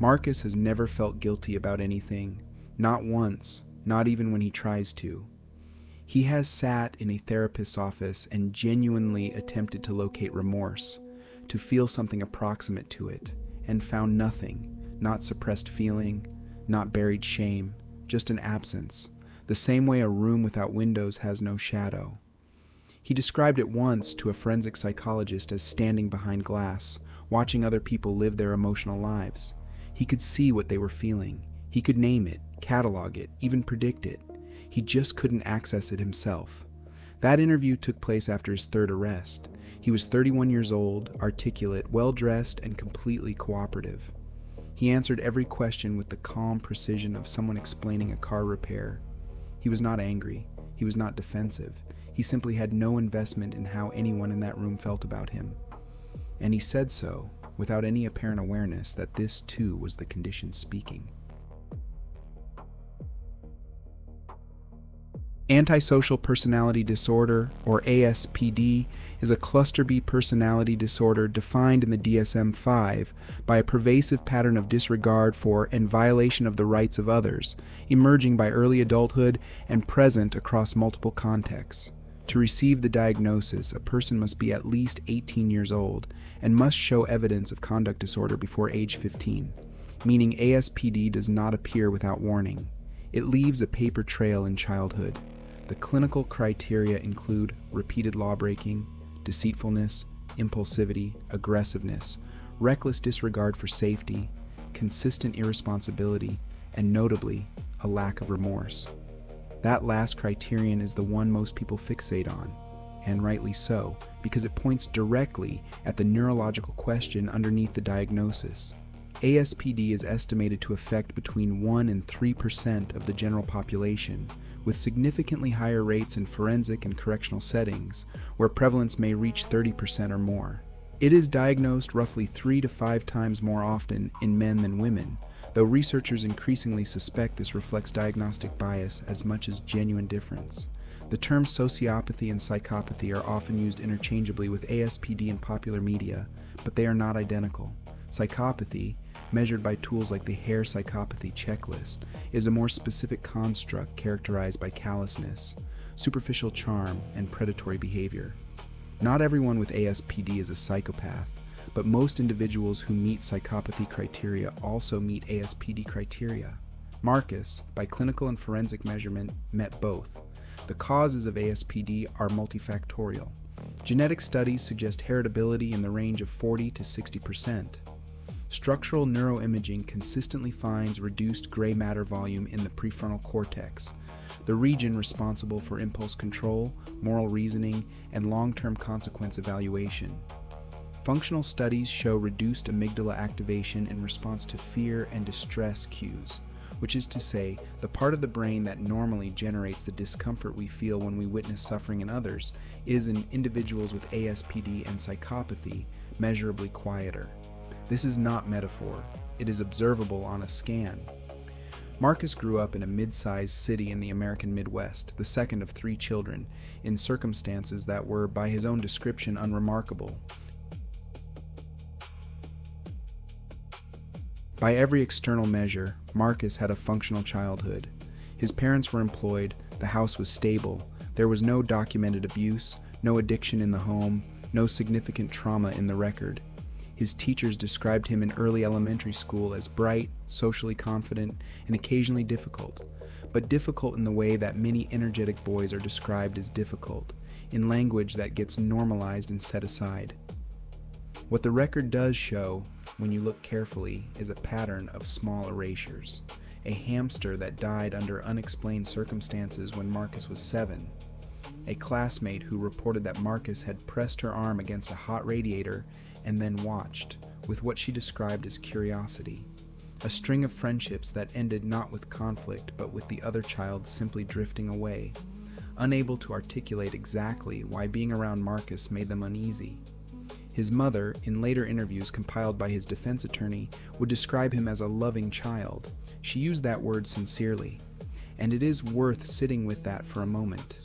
Marcus has never felt guilty about anything, not once, not even when he tries to. He has sat in a therapist's office and genuinely attempted to locate remorse, to feel something approximate to it, and found nothing, not suppressed feeling, not buried shame, just an absence, the same way a room without windows has no shadow. He described it once to a forensic psychologist as standing behind glass, watching other people live their emotional lives. He could see what they were feeling. He could name it, catalog it, even predict it. He just couldn't access it himself. That interview took place after his third arrest. He was 31 years old, articulate, well-dressed, and completely cooperative. He answered every question with the calm precision of someone explaining a car repair. He was not angry. He was not defensive. He simply had no investment in how anyone in that room felt about him. And he said so, without any apparent awareness that this too was the condition speaking. Antisocial Personality Disorder, or ASPD, is a cluster B personality disorder defined in the DSM-5 by a pervasive pattern of disregard for and violation of the rights of others, emerging by early adulthood and present across multiple contexts. To receive the diagnosis, a person must be at least 18 years old and must show evidence of conduct disorder before age 15, meaning ASPD does not appear without warning. It leaves a paper trail in childhood. The clinical criteria include repeated lawbreaking, deceitfulness, impulsivity, aggressiveness, reckless disregard for safety, consistent irresponsibility, and notably, a lack of remorse. That last criterion is the one most people fixate on, and rightly so, because it points directly at the neurological question underneath the diagnosis. ASPD is estimated to affect between 1 and 3% of the general population, with significantly higher rates in forensic and correctional settings, where prevalence may reach 30% or more. It is diagnosed roughly 3 to 5 times more often in men than women, though researchers increasingly suspect this reflects diagnostic bias as much as genuine difference. The terms sociopathy and psychopathy are often used interchangeably with ASPD in popular media, but they are not identical. Psychopathy, measured by tools like the Hare Psychopathy Checklist, is a more specific construct characterized by callousness, superficial charm, and predatory behavior. Not everyone with ASPD is a psychopath, but most individuals who meet psychopathy criteria also meet ASPD criteria. Marcus, by clinical and forensic measurement, met both. The causes of ASPD are multifactorial. Genetic studies suggest heritability in the range of 40 to 60%. Structural neuroimaging consistently finds reduced gray matter volume in the prefrontal cortex, the region responsible for impulse control, moral reasoning, and long-term consequence evaluation. Functional studies show reduced amygdala activation in response to fear and distress cues, which is to say, the part of the brain that normally generates the discomfort we feel when we witness suffering in others is in individuals with ASPD and psychopathy measurably quieter. This is not metaphor. It is observable on a scan. Marcus grew up in a mid-sized city in the American Midwest, the second of 3 children, in circumstances that were, by his own description, unremarkable. By every external measure, Marcus had a functional childhood. His parents were employed, the house was stable, there was no documented abuse, no addiction in the home, no significant trauma in the record. His teachers described him in early elementary school as bright, socially confident, and occasionally difficult, but difficult in the way that many energetic boys are described as difficult, in language that gets normalized and set aside. What the record does show, when you look carefully, is a pattern of small erasures. A hamster that died under unexplained circumstances when Marcus was 7. A classmate who reported that Marcus had pressed her arm against a hot radiator and then watched, with what she described as curiosity. A string of friendships that ended not with conflict, but with the other child simply drifting away, unable to articulate exactly why being around Marcus made them uneasy. His mother, in later interviews compiled by his defense attorney, would describe him as a loving child. She used that word sincerely, and it is worth sitting with that for a moment,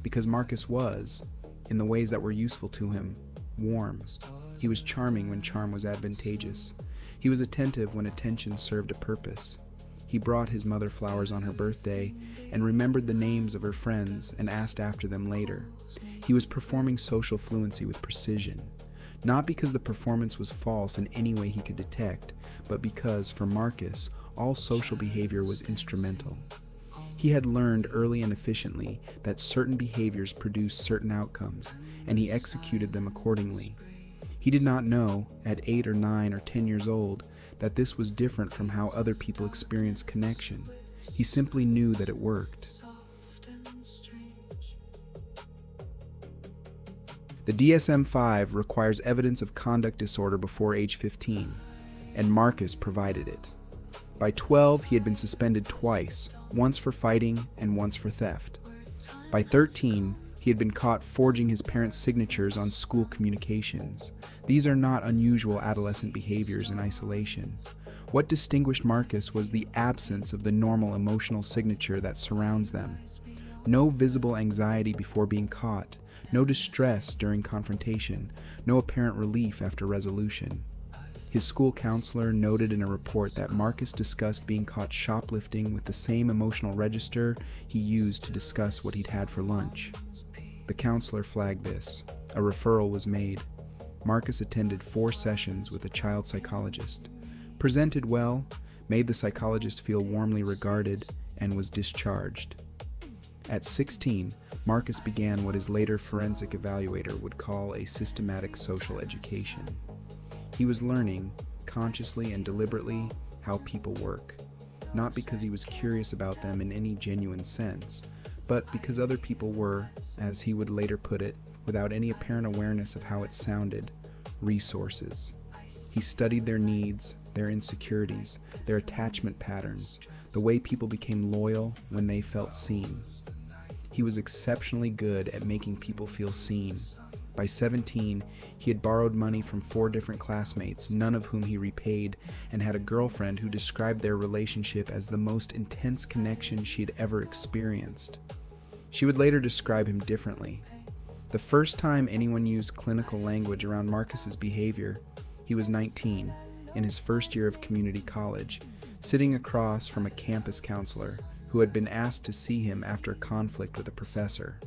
because Marcus was, in the ways that were useful to him, warm. He was charming when charm was advantageous. He was attentive when attention served a purpose. He brought his mother flowers on her birthday and remembered the names of her friends and asked after them later. He was performing social fluency with precision, not because the performance was false in any way he could detect, but because, for Marcus, all social behavior was instrumental. He had learned early and efficiently that certain behaviors produced certain outcomes, and he executed them accordingly. He did not know, at 8 or 9 or 10 years old, that this was different from how other people experienced connection. He simply knew that it worked. The DSM-5 requires evidence of conduct disorder before age 15, and Marcus provided it. By 12, he had been suspended twice, once for fighting and once for theft. By 13, he had been caught forging his parents' signatures on school communications. These are not unusual adolescent behaviors in isolation. What distinguished Marcus was the absence of the normal emotional signature that surrounds them. No visible anxiety before being caught, no distress during confrontation, no apparent relief after resolution. His school counselor noted in a report that Marcus discussed being caught shoplifting with the same emotional register he used to discuss what he'd had for lunch. The counselor flagged this. A referral was made. Marcus attended 4 sessions with a child psychologist, presented well, made the psychologist feel warmly regarded, and was discharged. At 16, Marcus began what his later forensic evaluator would call a systematic social education. He was learning, consciously and deliberately, how people work, not because he was curious about them in any genuine sense, but because other people were, as he would later put it, without any apparent awareness of how it sounded, resources. He studied their needs, their insecurities, their attachment patterns, the way people became loyal when they felt seen. He was exceptionally good at making people feel seen. By 17, he had borrowed money from 4 different classmates, none of whom he repaid, and had a girlfriend who described their relationship as the most intense connection she had ever experienced. She would later describe him differently. The first time anyone used clinical language around Marcus's behavior, he was 19, in his first year of community college, sitting across from a campus counselor who had been asked to see him after a conflict with a professor.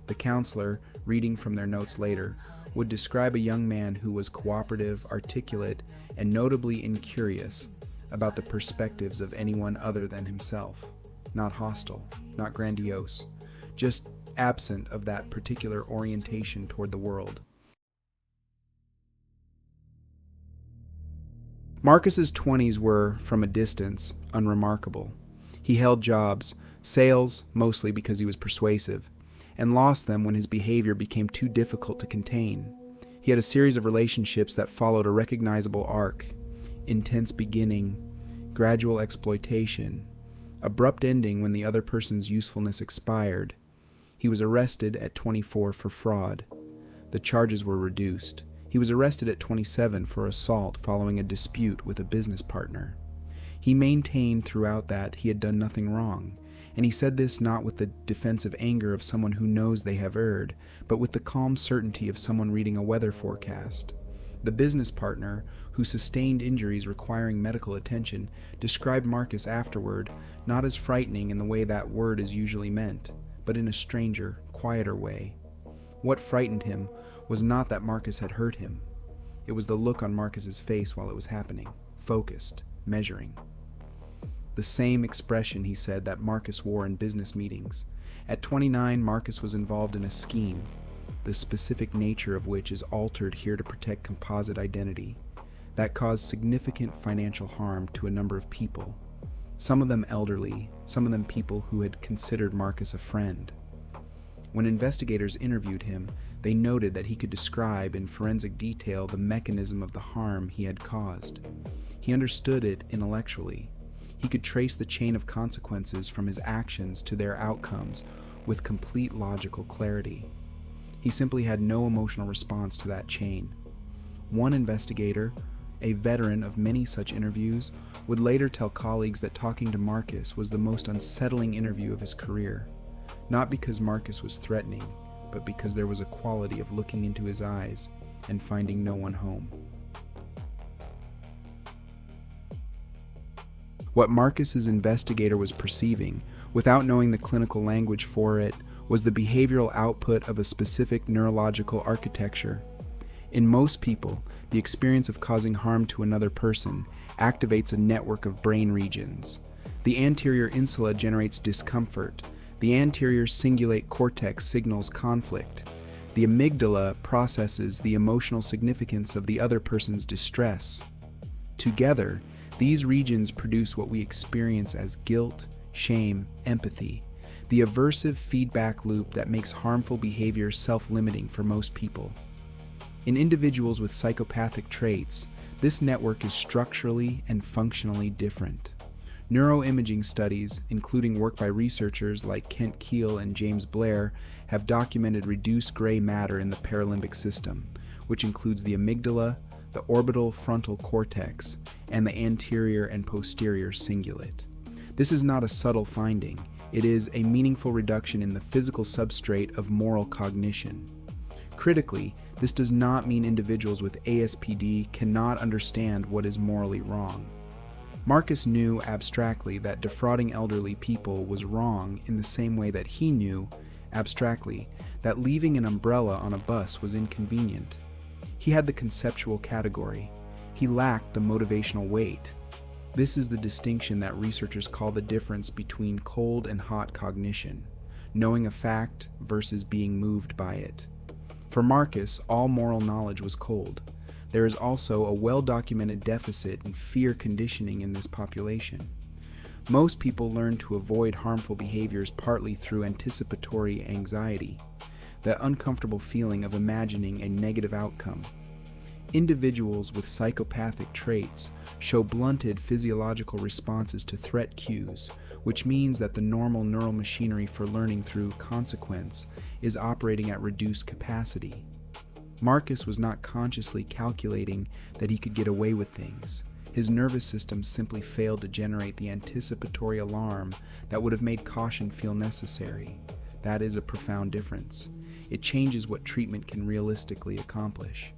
The counselor, reading from their notes later, would describe a young man who was cooperative, articulate, and notably incurious about the perspectives of anyone other than himself. Not hostile, not grandiose, just absent of that particular orientation toward the world. Marcus's 20s were, from a distance, unremarkable. He held jobs, sales, mostly because he was persuasive, and lost them when his behavior became too difficult to contain. He had a series of relationships that followed a recognizable arc: intense beginning, gradual exploitation, abrupt ending when the other person's usefulness expired. He was arrested at 24 for fraud. The charges were reduced. He was arrested at 27 for assault following a dispute with a business partner. He maintained throughout that he had done nothing wrong, and he said this not with the defensive anger of someone who knows they have erred, but with the calm certainty of someone reading a weather forecast. The business partner, who sustained injuries requiring medical attention, described Marcus afterward not as frightening in the way that word is usually meant, but in a stranger, quieter way. What frightened him was not that Marcus had hurt him. It was the look on Marcus's face while it was happening, focused, measuring. The same expression, he said, that Marcus wore in business meetings. At 29, Marcus was involved in a scheme, the specific nature of which is altered here to protect composite identity, that caused significant financial harm to a number of people, some of them elderly, some of them people who had considered Marcus a friend. When investigators interviewed him, they noted that he could describe in forensic detail the mechanism of the harm he had caused. He understood it intellectually. He could trace the chain of consequences from his actions to their outcomes with complete logical clarity. He simply had no emotional response to that chain. One investigator, a veteran of many such interviews, would later tell colleagues that talking to Marcus was the most unsettling interview of his career, not because Marcus was threatening, but because there was a quality of looking into his eyes and finding no one home. What Marcus's investigator was perceiving, without knowing the clinical language for it, was the behavioral output of a specific neurological architecture. In most people, the experience of causing harm to another person activates a network of brain regions. The anterior insula generates discomfort. The anterior cingulate cortex signals conflict. The amygdala processes the emotional significance of the other person's distress. Together, these regions produce what we experience as guilt, shame, empathy, the aversive feedback loop that makes harmful behavior self-limiting for most people. In individuals with psychopathic traits, this network is structurally and functionally different. Neuroimaging studies, including work by researchers like Kent Keel and James Blair, have documented reduced gray matter in the paralimbic system, which includes the amygdala, the orbital frontal cortex, and the anterior and posterior cingulate. This is not a subtle finding. It is a meaningful reduction in the physical substrate of moral cognition. Critically, this does not mean individuals with ASPD cannot understand what is morally wrong. Marcus knew abstractly that defrauding elderly people was wrong in the same way that he knew, abstractly, that leaving an umbrella on a bus was inconvenient. He had the conceptual category. He lacked the motivational weight. This is the distinction that researchers call the difference between cold and hot cognition, knowing a fact versus being moved by it. For Marcus, all moral knowledge was cold. There is also a well-documented deficit in fear conditioning in this population. Most people learn to avoid harmful behaviors partly through anticipatory anxiety, the uncomfortable feeling of imagining a negative outcome. Individuals with psychopathic traits show blunted physiological responses to threat cues, which means that the normal neural machinery for learning through consequence is operating at reduced capacity. Marcus was not consciously calculating that he could get away with things. His nervous system simply failed to generate the anticipatory alarm that would have made caution feel necessary. That is a profound difference. It changes what treatment can realistically accomplish.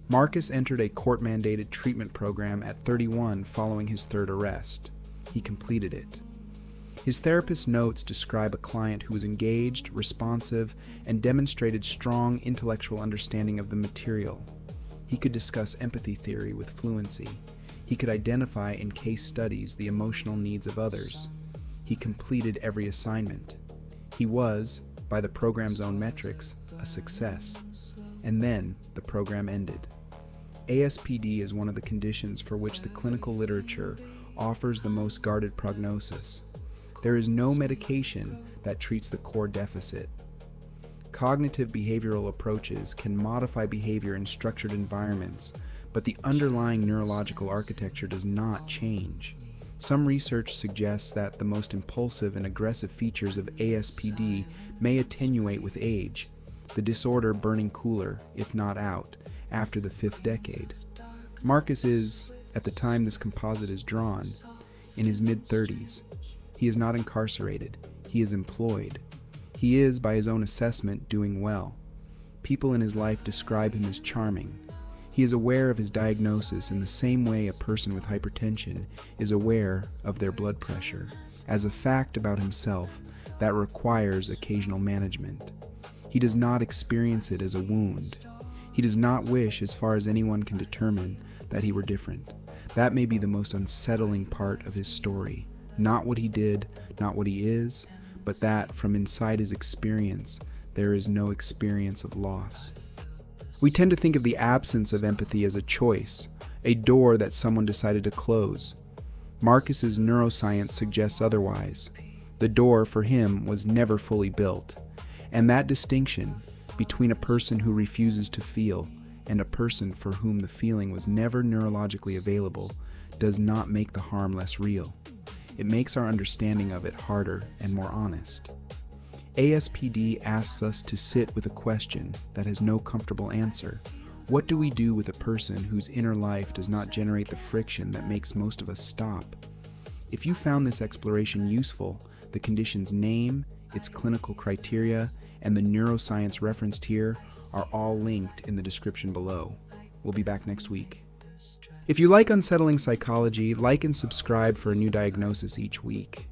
Marcus entered a court-mandated treatment program at 31 following his third arrest. He completed it. His therapist's notes describe a client who was engaged, responsive, and demonstrated strong intellectual understanding of the material. He could discuss empathy theory with fluency. He could identify in case studies the emotional needs of others. He completed every assignment. He was, by the program's own metrics, a success. And then the program ended. ASPD is one of the conditions for which the clinical literature offers the most guarded prognosis. There is no medication that treats the core deficit. Cognitive behavioral approaches can modify behavior in structured environments, but the underlying neurological architecture does not change. Some research suggests that the most impulsive and aggressive features of ASPD may attenuate with age, the disorder burning cooler, if not out, after the 5th decade. Marcus is, at the time this composite is drawn, in his mid-30s. He is not incarcerated. He is employed. He is, by his own assessment, doing well. People in his life describe him as charming. He is aware of his diagnosis in the same way a person with hypertension is aware of their blood pressure, as a fact about himself that requires occasional management. He does not experience it as a wound. He does not wish, as far as anyone can determine, that he were different. That may be the most unsettling part of his story. Not what he did, not what he is, but that, from inside his experience, there is no experience of loss. We tend to think of the absence of empathy as a choice, a door that someone decided to close. Marcus's neuroscience suggests otherwise. The door, for him, was never fully built. And that distinction between a person who refuses to feel and a person for whom the feeling was never neurologically available does not make the harm less real. It makes our understanding of it harder and more honest. ASPD asks us to sit with a question that has no comfortable answer. What do we do with a person whose inner life does not generate the friction that makes most of us stop? If you found this exploration useful, the condition's name, its clinical criteria, and the neuroscience referenced here are all linked in the description below. We'll be back next week. If you like unsettling psychology, like and subscribe for a new diagnosis each week.